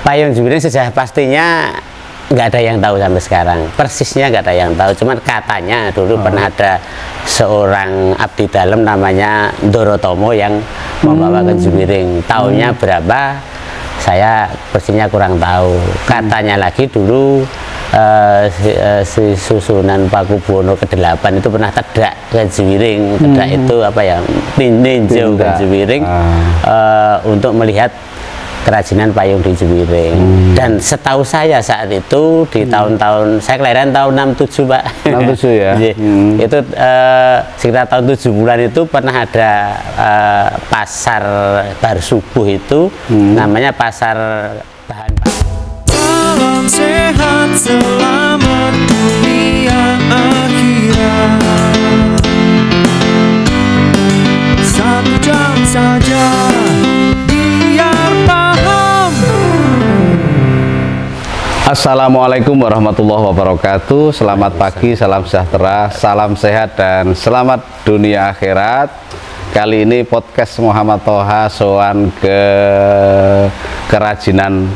Payung Juwiring sejarah pastinya nggak ada yang tahu sampai sekarang. Persisnya nggak ada yang tahu. Cuman katanya dulu pernah ada seorang abdi dalam namanya Ndorotomo yang membawakan Juwiring. Tahunnya berapa? Saya persisnya kurang tahu. Katanya lagi dulu si Susunan Pakubuwono ke-8 itu pernah tedak ke Juwiring. Tedak itu apa ya? Ninjau ke Juwiring untuk melihat kerajinan payung di Juwiring. Dan setahu saya saat itu di tahun-tahun, saya kelahiran tahun 67 Pak. 67 ya. Itu sekitar tahun 7 bulan itu pernah ada pasar bar subuh itu namanya pasar bahan. Salam sehat selamat dunia akhirat. 1 jam saja biar paham. Assalamualaikum warahmatullahi wabarakatuh. Selamat pagi, salam sejahtera, salam sehat dan selamat dunia akhirat. Kali ini podcast Muhammad Toha soan ke kerajinan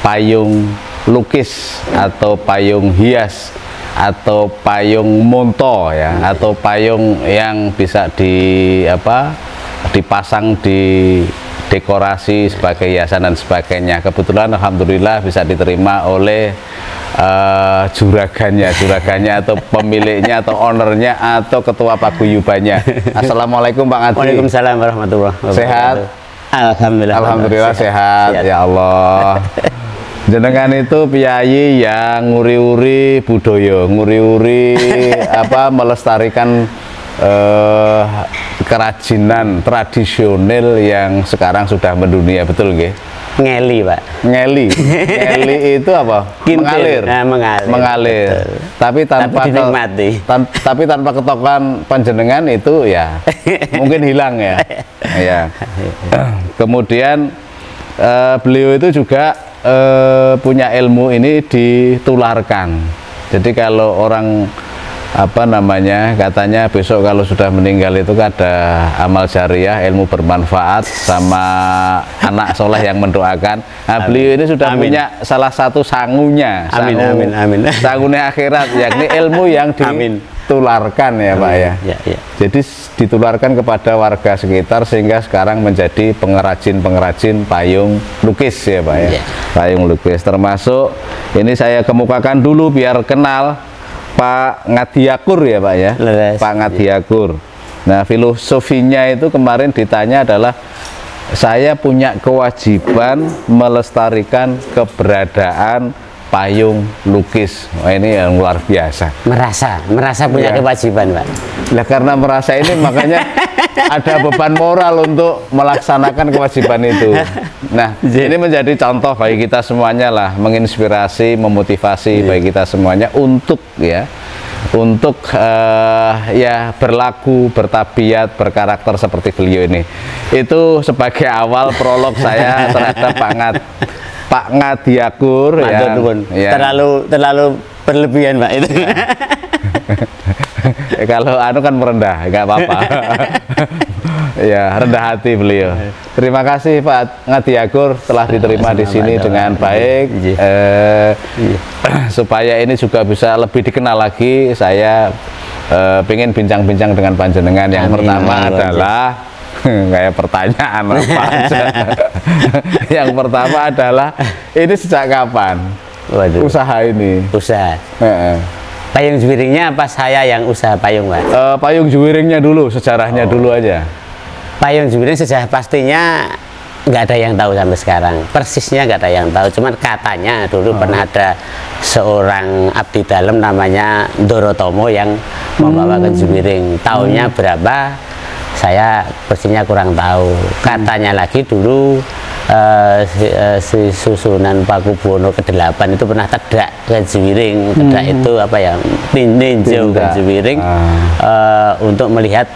payung lukis atau payung hias atau payung monto ya, atau payung yang bisa dipasang di dekorasi sebagai hiasan dan sebagainya. Kebetulan alhamdulillah bisa diterima oleh juragannya atau pemiliknya atau ownernya atau ketua paguyubannya. Assalamualaikum Pak Ngadi. Waalaikumsalam warahmatullahi wabarakatuh. Sehat? Alhamdulillah sehat. Ya Allah. Jenengan itu piyayi yang nguri-uri budaya, nguri-uri melestarikan kerajinan tradisional yang sekarang sudah mendunia, betul nggih? Ngeli Pak. Ngeli itu apa? Kintil. Mengalir. Tapi tanpa dinikmati. Tapi tanpa ketokan panjenengan itu ya mungkin hilang ya. Ya. Kemudian beliau itu juga punya ilmu ini ditularkan. Jadi kalau orang katanya besok kalau sudah meninggal itu ada amal jariah, ilmu bermanfaat sama anak soleh yang mendoakan. Nah, beliau ini sudah punya salah satu sangunya, sangunya akhirat, yakni ilmu yang ditularkan ya Pak ya. Jadi ditularkan kepada warga sekitar sehingga sekarang menjadi pengrajin payung lukis ya Pak ya. Payung lukis, termasuk ini saya kemukakan dulu biar kenal Pak Ngadiakur ya Pak ya. Pak Ngadiakur. Nah, filosofinya itu kemarin ditanya adalah saya punya kewajiban melestarikan keberadaan payung lukis. Wah, ini yang luar biasa. Merasa punya kewajiban Pak. Nah, karena merasa ini makanya ada beban moral untuk melaksanakan kewajiban itu. Nah, ini menjadi contoh bagi kita semuanya lah, menginspirasi, memotivasi bagi kita semuanya untuk berlaku, bertabiat, berkarakter seperti beliau ini. Itu sebagai awal prolog saya terhadap Pak Ngadiakur ya. Terlalu berlebihan Pak itu. Kalau kan merendah, nggak apa-apa. Ya, rendah hati beliau. Terima kasih Pak Ngadiakur telah diterima di sini dengan baik. Supaya ini juga bisa lebih dikenal lagi, saya pengen bincang-bincang dengan panjenengan. Yang pertama adalah kayak pertanyaan apa aja. Yang pertama adalah ini sejak kapan usaha ini? Payung Juwiringnya apa saya yang usaha payung Pak? Payung Juwiringnya dulu, sejarahnya dulu aja. Payung Juwiring sejarah pastinya nggak ada yang tahu sampai sekarang. Persisnya nggak ada yang tahu. Cuman katanya dulu pernah ada seorang abdi dalam namanya Ndorotomo yang membawakan Juwiring. Tahunnya berapa? Saya persisnya kurang tahu. Katanya lagi dulu si Susunan Pakubuwono ke-8 itu pernah tedak ke Juwiring. Tedak itu ninjau ke Juwiring untuk melihat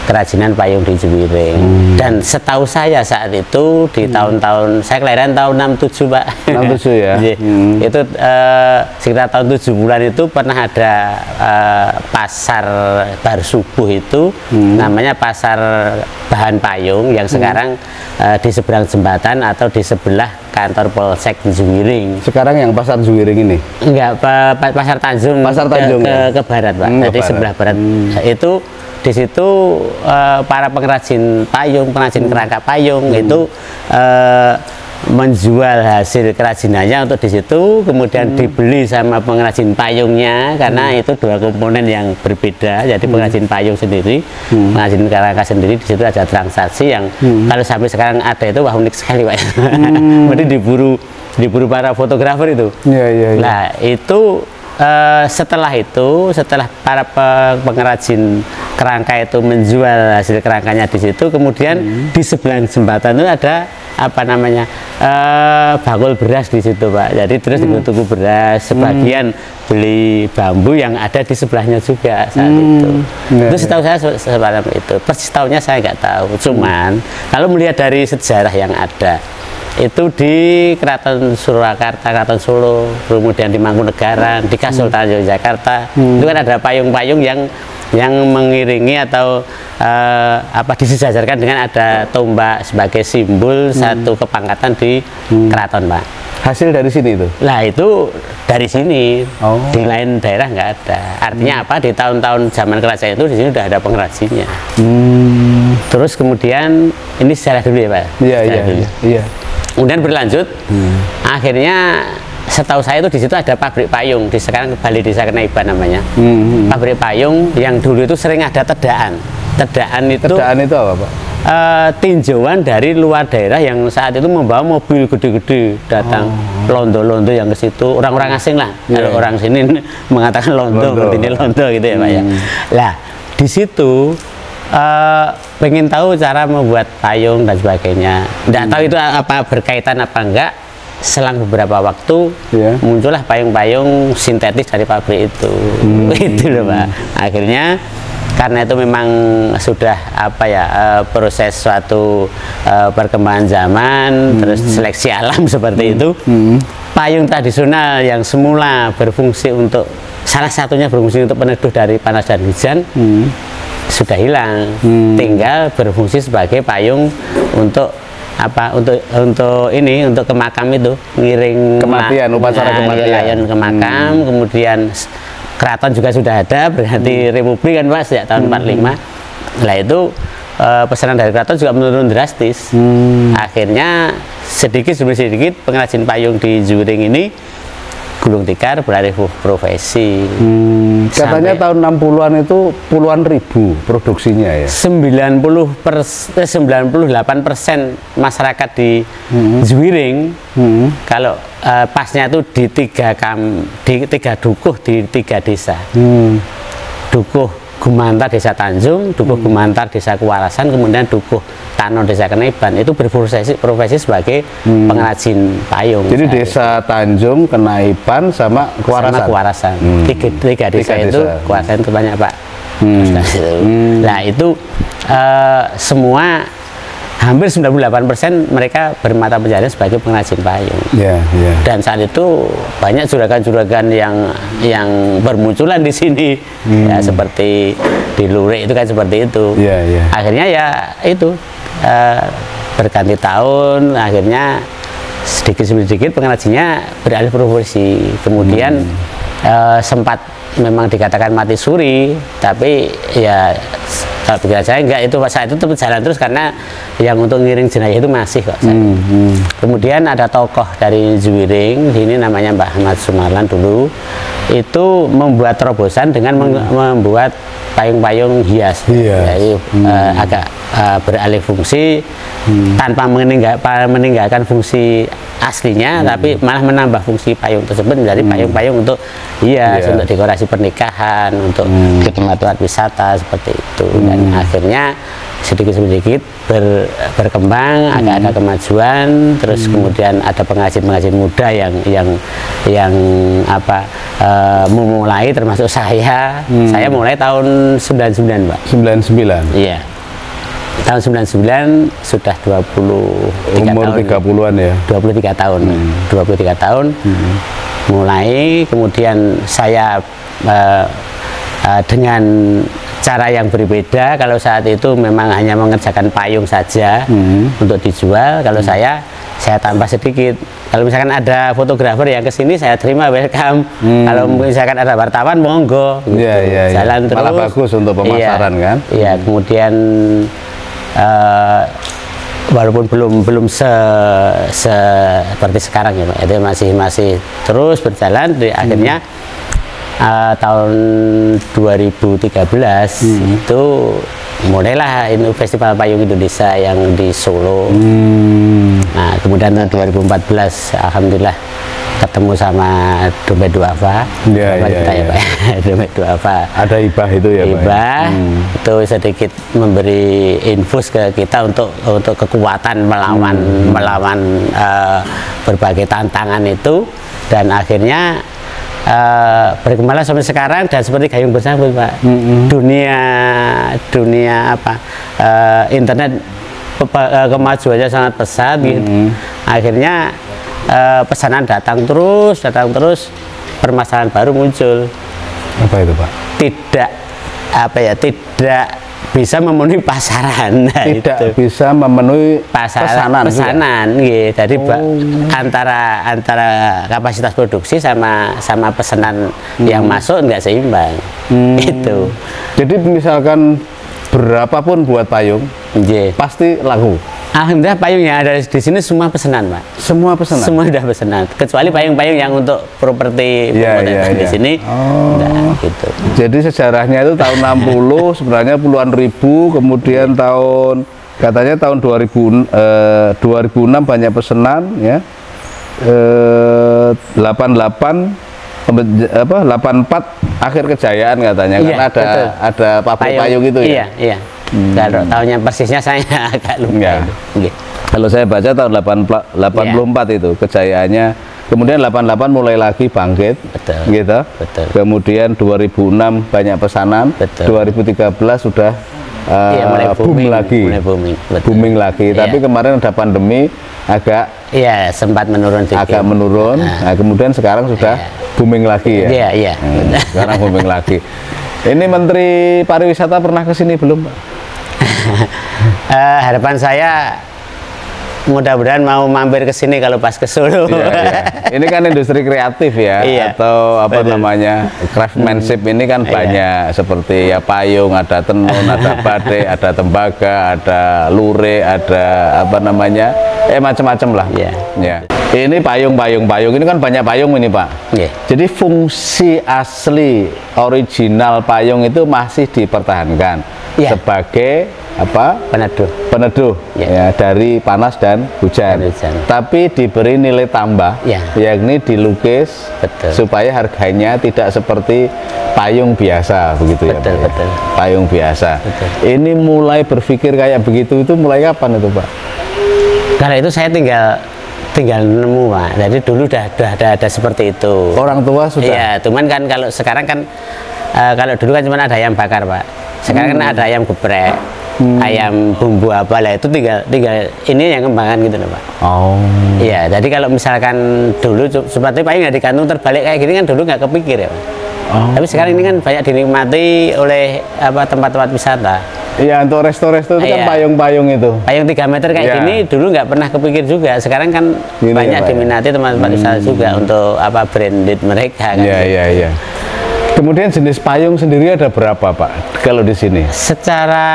kerajinan payung di Juwiring. Dan setahu saya saat itu di tahun-tahun, saya kelahiran tahun 67 Pak. 67 ya. Itu sekitar tahun 70-an itu pernah ada pasar Bar Subuh itu namanya pasar bahan payung yang sekarang di seberang jembatan atau di sebelah kantor Polsek di Juwiring. Sekarang yang pasar Juwiring ini? Enggak, pasar Tanjung. Pasar Tanjung ke barat Pak. Jadi sebelah barat. Itu di situ para pengrajin payung, pengrajin kerangka payung itu menjual hasil kerajinannya untuk di situ, kemudian dibeli sama pengrajin payungnya karena itu dua komponen yang berbeda. Jadi pengrajin payung sendiri, pengrajin kerangka sendiri, di situ ada transaksi yang kalau sampai sekarang ada itu wah unik sekali Pak. Berarti diburu para fotografer itu. Nah itu setelah para pengrajin kerangka itu menjual hasil kerangkanya di situ, kemudian di sebelah jembatan itu ada apa namanya bakul beras di situ Pak. Jadi terus tuku beras, sebagian beli bambu yang ada di sebelahnya juga saat itu. Itu setahu saya seperti itu. Persis tahunnya saya nggak tahu. Cuman kalau melihat dari sejarah yang ada, itu di Keraton Surakarta, Keraton Solo, kemudian di Mangkunegaran, di Kasultan Yogyakarta, itu kan ada payung-payung yang mengiringi atau disejajarkan dengan ada tombak sebagai simbol satu kepangkatan di keraton Pak. Hasil dari sini itu? Nah itu dari sini, di lain daerah nggak ada. Artinya apa? Di tahun-tahun zaman kerajaan itu di sini udah ada pengrajinnya. Terus kemudian ini sejarah dulu ya Pak. Iya. Kemudian berlanjut, akhirnya setahu saya itu di situ ada pabrik payung, di sekarang Balai Desa Kenaiban namanya. Pabrik payung yang dulu itu sering ada tedaan. Tedaan itu apa Pak? Tinjauan dari luar daerah yang saat itu membawa mobil gede-gede datang, londo-londo yang ke situ, orang-orang asing lah. Kalau orang sini mengatakan londo, ini londo gitu ya Pak ya. Lah di situ pengen tahu cara membuat payung dan sebagainya. Nggak tahu itu apa berkaitan apa enggak. Selang beberapa waktu muncullah payung-payung sintetis dari pabrik itu. Itu loh Pak. Akhirnya karena itu memang sudah proses suatu perkembangan zaman, terus seleksi alam seperti itu. Payung tradisional yang semula berfungsi untuk salah satunya berfungsi untuk peneduh dari panas dan hujan sudah hilang, tinggal berfungsi sebagai payung untuk untuk ke makam itu, ngiring kematian, upacara kematian ke makam. Kemudian keraton juga sudah ada, berganti republik kan Pak sejak tahun 45. Nah itu pesanan dari keraton juga menurun drastis. Akhirnya sedikit demi sedikit pengrajin payung di Juwiring ini gulung tikar beralih profesi. Katanya tahun 60-an itu puluhan ribu produksinya ya. 98% masyarakat di Juwiring kalau pasnya itu di tiga dukuh di 3 desa. Dukuh Gumantar Desa Tanjung, Dukuh Gumantar Desa Kuarasan, kemudian Dukuh Tanon Desa Kenaiban itu berprofesi sebagai pengrajin payung. Jadi Desa Tanjung, Kenaiban sama Kuarasan. Tiga desa itu Kuarasan itu banyak Pak. Nah itu semua hampir 98% mereka bermata pencaharian sebagai pengrajin payung. Dan saat itu banyak juragan-juragan yang bermunculan di sini, ya seperti di Lurik itu kan seperti itu. Akhirnya ya itu berganti tahun, akhirnya sedikit pengrajinnya beralih profesi. Kemudian sempat memang dikatakan mati suri, tapi ya kalau pikiran saya enggak, itu saat itu tetap jalan terus karena yang untuk ngiring jenazah itu masih kok. Kemudian ada tokoh dari Juwiring, ini namanya Mbah Ahmad Sumarlan dulu, itu membuat terobosan dengan membuat payung-payung hias. Jadi agak beralih fungsi tanpa meninggalkan fungsi aslinya, tapi malah menambah fungsi payung tersebut menjadi payung-payung untuk hias, untuk dekorasi pernikahan, untuk di tempat-tempat wisata seperti itu. Dan akhirnya sedikit-sedikit berkembang, agak ada kemajuan, terus kemudian ada pengrajin-pengrajin muda yang memulai, termasuk saya. Saya mulai tahun 99 Pak. 99. Iya. Tahun 99 sudah 23 Umur tahun. 30-an ya. 23 tahun. 23 tahun. Mulai kemudian saya dengan cara yang berbeda. Kalau saat itu memang hanya mengerjakan payung saja untuk dijual. Kalau saya tambah sedikit. Kalau misalkan ada fotografer yang kesini, saya terima, welcome. Kalau misalkan ada wartawan, monggo. Gitu. Jalan terus. Malah bagus untuk pemasaran kan? Iya. Kemudian walaupun belum seperti sekarang ya Pak, itu masih terus berjalan. Akhirnya tahun 2013 itu mulailah ini Festival Payung Indonesia yang di Solo. Nah, kemudian tahun 2014 alhamdulillah ketemu sama Dompet Duafa. Kita ya Pak. Dompet Duafa. Ada hibah itu ya Pak. Hibah itu sedikit memberi infus ke kita untuk kekuatan melawan berbagai tantangan itu, dan akhirnya berkembang sampai sekarang. Dan seperti gayung bersambut Pak, dunia apa internet kemajuannya sangat pesat gitu. Akhirnya pesanan datang terus, permasalahan baru muncul. Apa itu Pak? Tidak bisa memenuhi pasaran. Nah, tidak itu. Bisa memenuhi pesanan. Gitu. Jadi antara kapasitas produksi sama pesanan yang masuk nggak seimbang. Itu. Jadi misalkan berapapun buat payung, pasti laku. Alhamdulillah payung yang ada di sini semua pesanan Pak. Semua pesanan? Semua sudah pesanan, kecuali payung-payung yang untuk properti di sini. Nah, gitu. Jadi sejarahnya itu tahun 60 sebenarnya puluhan ribu, kemudian katanya tahun 2006 banyak pesanan ya. 84 akhir kejayaan katanya, karena ada pabrik payung itu ya. Iya. Kalau tahunnya persisnya saya agak lupa. Kalau saya baca tahun 84 itu kejayaannya, kemudian 88 mulai lagi bangkit, gitu. Kemudian 2006 banyak pesanan, 2013 sudah mulai booming lagi. Booming lagi. Tapi kemarin ada pandemi agak sempat menurun sedikit. Agak menurun. Nah, kemudian sekarang sudah booming lagi ya. Iya. Sekarang booming lagi. Ini Menteri Pariwisata pernah ke sini belum, Pak? Harapan saya mudah-mudahan mau mampir ke sini kalau pas ke Solo. Ini kan industri kreatif ya, atau apa namanya, craftsmanship ini kan banyak, seperti ya payung, ada tenun, ada batik, ada tembaga, ada lurik, ada apa namanya, macam-macam lah. Ini payung ini kan banyak payung ini Pak. Jadi fungsi asli original payung itu masih dipertahankan sebagai apa? Peneduh ya, dari panas dan hujan. Tapi diberi nilai tambah, yakni dilukis supaya harganya tidak seperti payung biasa begitu ya. Betul. Payung biasa. Ini mulai berpikir kayak begitu itu mulai kapan itu Pak? Kalau itu saya tinggal nemu Pak. Jadi dulu udah ada seperti itu. Orang tua sudah. Iya, cuman kan kalau sekarang kan kalau dulu kan cuma ada ayam bakar Pak. Sekarang kan ada ayam geprek, ayam bumbu apa lah, itu tinggal ini yang kembangan gitu loh Pak. Iya, jadi kalau misalkan dulu seperti payung di kantung terbalik kayak gini kan dulu nggak kepikir ya Pak. Tapi sekarang ini kan banyak dinikmati oleh tempat-tempat wisata. Iya, untuk resto-resto itu kan payung-payung itu. Payung 3 meter kayak gini dulu nggak pernah kepikir juga. Sekarang kan banyak diminati tempat-tempat wisata juga untuk branded mereka kan. Iya. Kemudian jenis payung sendiri ada berapa Pak kalau di sini? Secara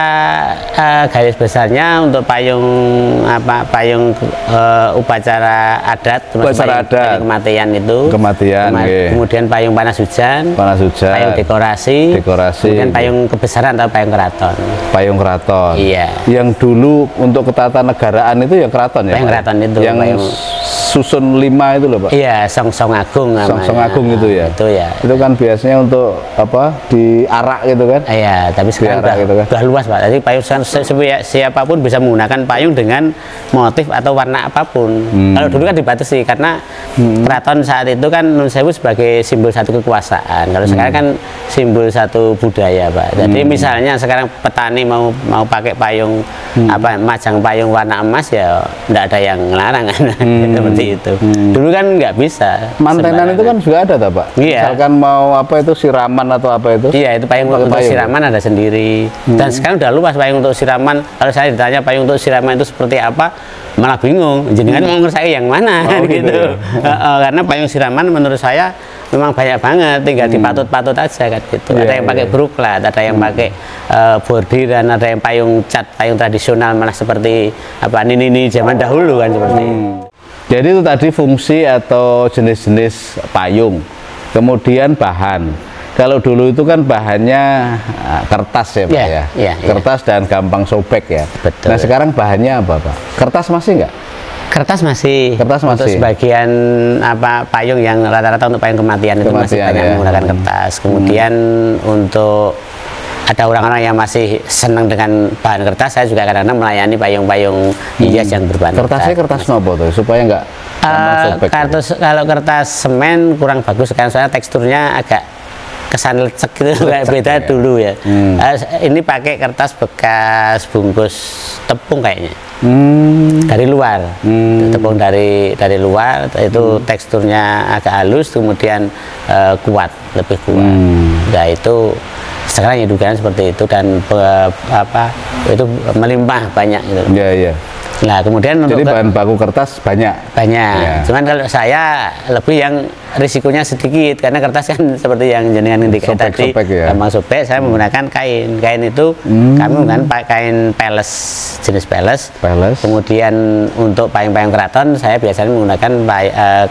garis besarnya untuk payung upacara adat, payung kematian itu. Kemudian payung panas hujan. Payung dekorasi. Kemudian payung kebesaran atau payung keraton. Payung keraton. Iya. Yang dulu untuk ketatanegaraan itu ya keraton ya. Payung keraton itu. Yang susun 5 itu loh Pak. Iya, Songsong Agung namanya. Songsong Agung itu ya. Itu ya. Itu kan biasanya untuk apa? Diarak gitu kan? Iya, tapi sekarang Diarak gitu kan? udah luas Pak. Jadi payung siapapun bisa menggunakan payung dengan motif atau warna apapun. Kalau dulu kan dibatasi karena keraton saat itu kan Nun Sewu sebagai simbol satu kekuasaan. Kalau sekarang kan simbol satu budaya Pak. Jadi misalnya sekarang petani mau pakai payung apa majang payung warna emas ya enggak ada yang ngelarang kan. Seperti itu. Dulu kan nggak bisa. Mantenan itu kan juga ada tak Pak? Iya. Misalkan mau apa itu siraman atau apa itu? Iya, itu payung untuk siraman ada sendiri. Dan sekarang udah luas payung untuk siraman. Kalau saya ditanya payung untuk siraman itu seperti apa, malah bingung. Jenengan mau ngersai yang mana gitu. Karena payung siraman menurut saya memang banyak banget, tinggal dipatut-patut aja kan gitu. Ada yang pakai bruklat, ada yang pakai bordiran, ada yang payung cat, payung tradisional malah seperti apa nini zaman dahulu kan seperti. Jadi itu tadi fungsi atau jenis-jenis payung. Kemudian bahan. Kalau dulu itu kan bahannya kertas ya Pak ya. Kertas dan gampang sobek ya. Betul. Nah sekarang bahannya apa Pak? Kertas masih nggak? Kertas masih. Untuk sebagian apa payung yang rata-rata untuk payung kematian itu masih banyak menggunakan kertas. Kemudian untuk ada orang-orang yang masih senang dengan bahan kertas, saya juga kadang-kadang melayani payung-payung hias yang berbahan kertasnya kertas nopo tuh supaya nggak sobek. Kalau kertas semen kurang bagus kan, soalnya teksturnya agak kesan lecek gitu, kayak beda dulu ya. Ini pakai kertas bekas bungkus tepung kayaknya. Dari luar, tepung dari luar itu teksturnya agak halus, kemudian kuat, lebih kuat. Nah itu sekarang edukan seperti itu dan apa itu melimpah banyak gitu. Iya. Nah kemudian jadi bahan baku kertas banyak. Ya. Cuman kalau saya lebih yang risikonya sedikit karena kertas kan seperti yang jenengan indikan tadi gampang sobek. Saya menggunakan kain itu kami menggunakan kain peles, jenis peles. Kemudian untuk payung-payung keraton saya biasanya menggunakan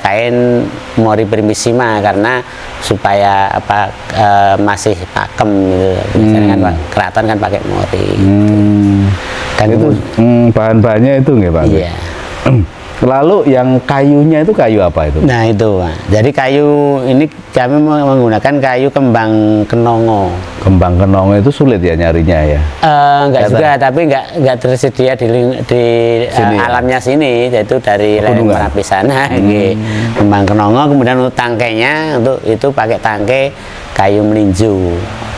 kain mori primissima karena supaya apa masih pakem gitu. Biasanya kan keraton kan pakai mori. Dan itu bahan-bahannya itu nggak Pak? Iya. Lalu yang kayunya itu kayu apa itu? Nah itu Pak. Jadi kayu ini kami menggunakan kayu kembang kenongo. Kembang kenongo itu sulit ya nyarinya ya? Enggak juga, tapi enggak tersedia di sini, alamnya sini, yaitu dari lereng Merapi sana. Kembang kenongo, kemudian untuk tangkainya untuk itu pakai tangkai kayu melinju.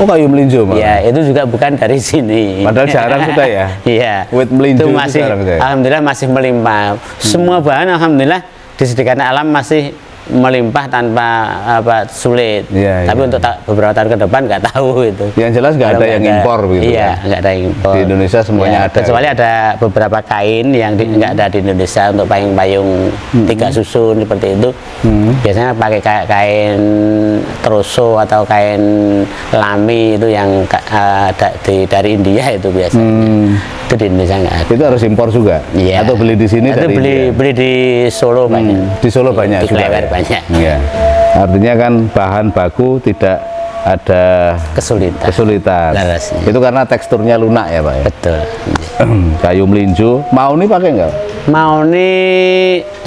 Oh kayu melinju malah? Ya itu juga bukan dari sini. Padahal jarang sudah ya? Iya. Wit melinju itu masih, alhamdulillah masih melimpah. Semua bahan alhamdulillah disediakan alam masih melimpah tanpa apa sulit. Tapi untuk beberapa tahun ke depan nggak tahu itu. Yang jelas nggak ada yang impor begitu. Iya, nggak ada impor. Di Indonesia semuanya ada. Kecuali ada beberapa kain yang nggak ada di Indonesia untuk payung-payung 3 susun seperti itu. Biasanya pakai kain troso atau kain lami itu yang dari India itu biasanya. Itu di Indonesia nggak ada. Itu harus impor juga? Iya. Atau beli di sini dari beli di Solo banyak. Di Solo banyak juga ya? Banyak. Ya. Artinya kan bahan baku tidak ada kesulitan. Itu karena teksturnya lunak ya Pak ya? Betul. Kayu melinju. Mauni pakai nggak? Mauni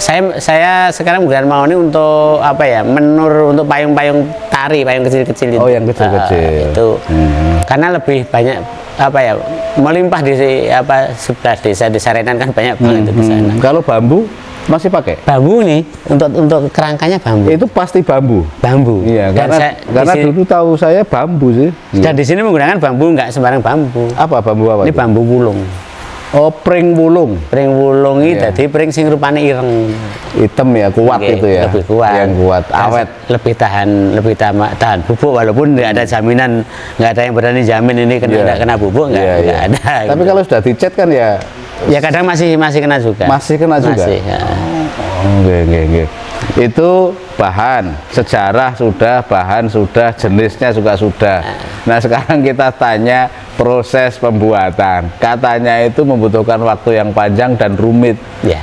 saya sekarang menggunakan mauni untuk apa ya? Menur untuk payung-payung tari, payung kecil-kecil itu. Oh yang kecil-kecil. Itu karena lebih banyak apa ya? Melimpah di sebelah desa Renan kan banyak banget di sana. Kalau bambu masih pakai? Bambu nih untuk kerangkanya bambu. Itu pasti bambu. Iya, karena dulu tahu saya bambu sih. Dan di sini menggunakan bambu nggak sembarang bambu. Apa bambu apa? Ini bambu wulung. Oh, pring wulung. Pring wulung ini jadi pring sing rupane ireng. Hitam ya, kuat itu ya. Lebih kuat. Yang kuat, awet. Lebih tahan bubuk walaupun nggak ada jaminan, nggak ada yang berani jamin ini kena bubuk nggak ada. Tapi kalau sudah dicat kan ya. Ya kadang masih kena juga. Masih kena juga. Ya. Oke. Itu bahan, sejarah sudah, bahan sudah, jenisnya juga sudah. Nah sekarang kita tanya proses pembuatan. Katanya itu membutuhkan waktu yang panjang dan rumit.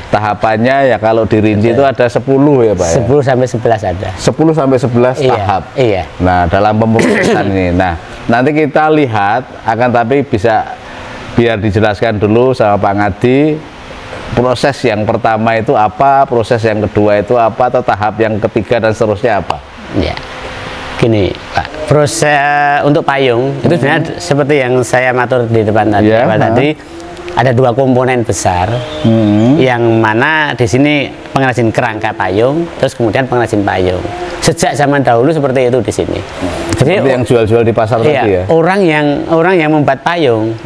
Tahapannya ya kalau dirinci itu ada 10 ya Pak ya? 10 sampai 11 ada. 10 sampai 11 tahap. Iya. Nah dalam pemrosesan ini. Nah nanti kita lihat, akan tapi bisa biar dijelaskan dulu sama Pak Ngadi proses yang pertama itu apa, proses yang kedua itu apa, atau tahap yang ketiga dan seterusnya apa? Ya, gini Pak, proses untuk payung itu sebenarnya seperti yang saya matur di depan tadi. Tadi ada dua komponen besar, yang mana di sini pengrajin kerangka payung, terus kemudian pengrajin payung. Sejak zaman dahulu seperti itu di sini. Jadi yang jual-jual di pasar iya, tadi ya. Orang yang membuat payung,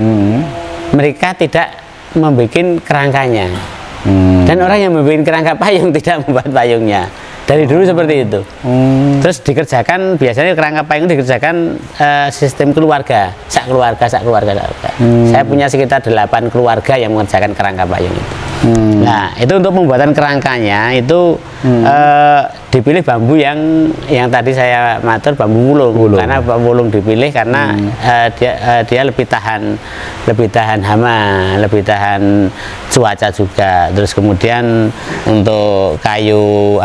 mereka tidak membuat kerangkanya, dan orang yang membuat kerangka payung tidak membuat payungnya. Dari dulu seperti itu. Terus dikerjakan, biasanya kerangka payung dikerjakan sistem keluarga, sak keluarga. Saya punya sekitar 8 keluarga yang mengerjakan kerangka payung itu. Nah, itu untuk pembuatan kerangkanya itu dipilih bambu yang tadi saya matur, bambu wulung. Karena bambu wulung dipilih karena dia lebih tahan hama, lebih tahan cuaca juga. Terus kemudian untuk kayu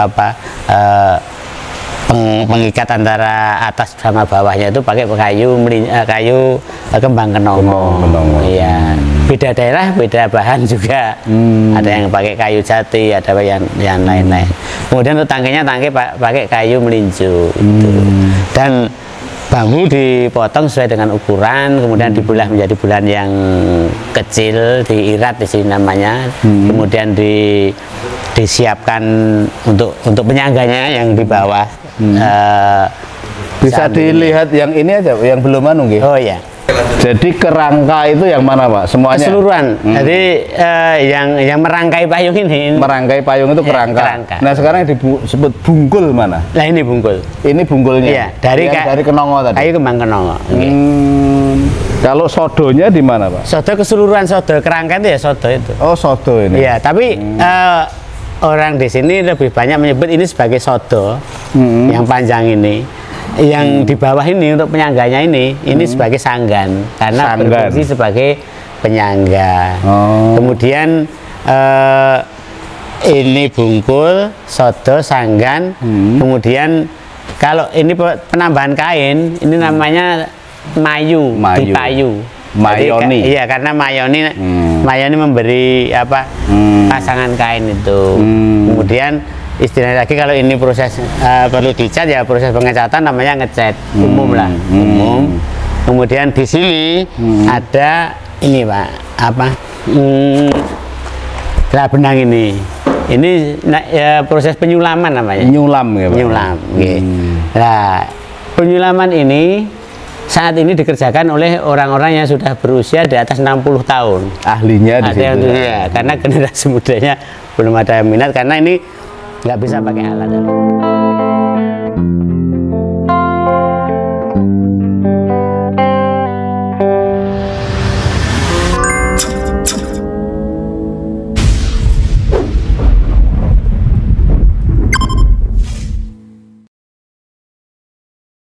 pengikat antara atas sama bawahnya itu pakai kayu kembang kenongo. Iya. Beda daerah beda bahan juga. Ada yang pakai kayu jati, ada yang lain-lain. Kemudian untuk tangkinya pakai kayu melinjo gitu. Dan bambu dipotong sesuai dengan ukuran, kemudian dibelah menjadi bulan yang kecil, diirat di sini namanya. Kemudian disiapkan untuk penyangganya yang di bawah. Bisa dilihat yang ini aja, yang belum anu nggih. Oh iya. Jadi kerangka itu yang mana Pak? Semuanya? Keseluruhan. Jadi yang merangkai payung ini. Merangkai payung itu kerangka. Nah sekarang yang disebut bungkul mana? Nah ini bungkul. Ini bungkulnya? Iya. Dari kenongo tadi. Kayu kembang kenongo. Kalau sodonya di mana Pak? Sodo keseluruhan, sodo kerangka itu ya sodo itu. Oh sodo ini? Iya. Tapi orang di sini lebih banyak menyebut ini sebagai sodo. Yang panjang ini. Yang di bawah ini untuk penyangganya ini sebagai sanggan karena berfungsi sebagai penyangga. Kemudian ini bungkul, sodo, sanggan. Kemudian kalau ini penambahan kain, ini namanya mayu. Dipayu. Mayoni. Iya, karena mayoni memberi pasangan kain itu. Kemudian istilahnya lagi kalau ini proses perlu dicat ya, proses pengecatan namanya ngecat umum lah, umum. Kemudian di sini ada ini Pak, benang ini proses penyulaman namanya. Nyulam ya Pak. Nyulam. Nah, penyulaman ini saat ini dikerjakan oleh orang-orang yang sudah berusia di atas 60 tahun. Ahlinya di situ. Ya, karena generasi mudanya belum ada minat karena ini nggak bisa pakai alat.